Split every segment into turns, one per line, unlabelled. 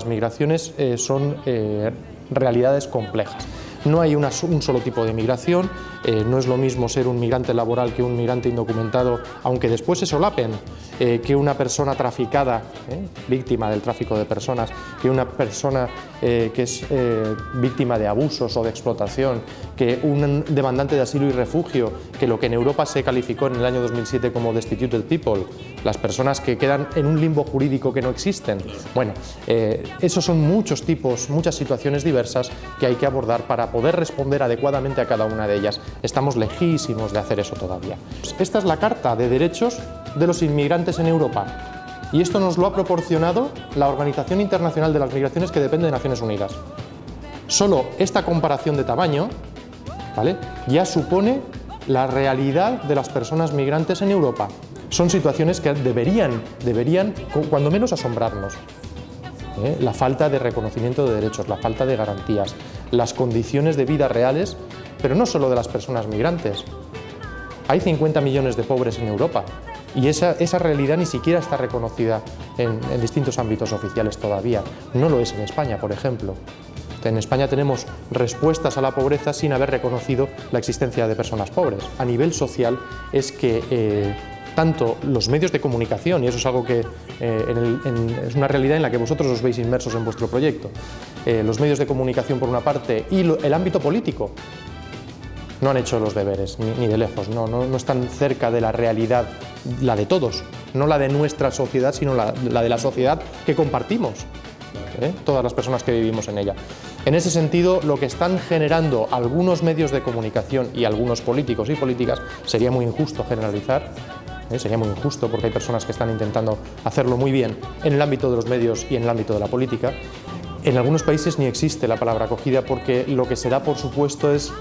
migraciones son realidades complejas. No hay un solo tipo de migración, no es lo mismo ser un migrante laboral que un migrante indocumentado, aunque después se solapen, que una persona traficada, víctima del tráfico de personas, que una persona que es víctima de abusos o de explotación, que un demandante de asilo y refugio, que lo que en Europa se calificó en el año 2007 como destituted people, las personas que quedan en un limbo jurídico que no existen. Bueno, esos son muchos tipos, muchas situaciones diversas que hay que abordar para poder responder adecuadamente a cada una de ellas. Estamos lejísimos de hacer eso todavía. Esta es la Carta de Derechos de los Inmigrantes en Europa y esto nos lo ha proporcionado la Organización Internacional de las Migraciones, que depende de Naciones Unidas. Solo esta comparación de tamaño, ¿vale?, ya supone la realidad de las personas migrantes en Europa. Son situaciones que deberían cuando menos asombrarnos. La falta de reconocimiento de derechos, la falta de garantías, las condiciones de vida reales, pero no solo de las personas migrantes. Hay 50 millones de pobres en Europa y esa realidad ni siquiera está reconocida en distintos ámbitos oficiales todavía. No lo es en España, por ejemplo. En España tenemos respuestas a la pobreza sin haber reconocido la existencia de personas pobres. A nivel social es que tanto los medios de comunicación, y eso es algo que es una realidad en la que vosotros os veis inmersos en vuestro proyecto, los medios de comunicación por una parte y el ámbito político no han hecho los deberes, ni de lejos, no están cerca de la realidad, la de todos, no la de nuestra sociedad, sino la de la sociedad que compartimos, todas las personas que vivimos en ella. En ese sentido, lo que están generando algunos medios de comunicación y algunos políticos y políticas, sería muy injusto generalizar, sería muy injusto porque hay personas que están intentando hacerlo muy bien en el ámbito de los medios y en el ámbito de la política. En algunos países ni existe la palabra acogida porque lo que se da por supuesto es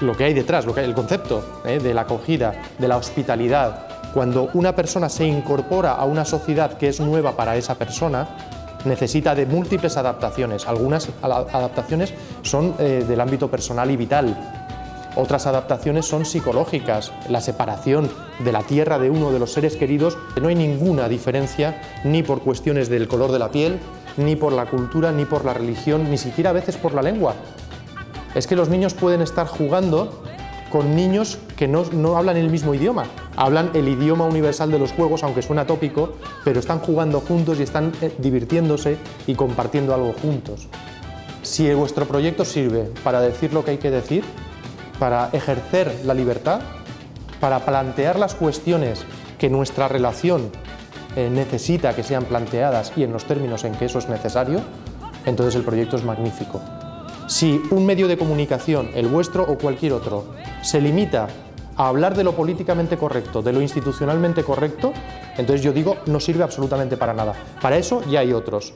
lo que hay detrás, el concepto de la acogida, de la hospitalidad. Cuando una persona se incorpora a una sociedad que es nueva para esa persona, necesita de múltiples adaptaciones. Algunas adaptaciones son del ámbito personal y vital. Otras adaptaciones son psicológicas, la separación de la tierra de uno de los seres queridos. No hay ninguna diferencia ni por cuestiones del color de la piel, ni por la cultura, ni por la religión, ni siquiera a veces por la lengua. Es que los niños pueden estar jugando con niños que no hablan el mismo idioma. Hablan el idioma universal de los juegos, aunque suena tópico, pero están jugando juntos y están divirtiéndose y compartiendo algo juntos. Si vuestro proyecto sirve para decir lo que hay que decir, para ejercer la libertad, para plantear las cuestiones que nuestra relación necesita que sean planteadas y en los términos en que eso es necesario, entonces el proyecto es magnífico. Si un medio de comunicación, el vuestro o cualquier otro, se limita a hablar de lo políticamente correcto, de lo institucionalmente correcto, entonces yo digo, no sirve absolutamente para nada. Para eso ya hay otros.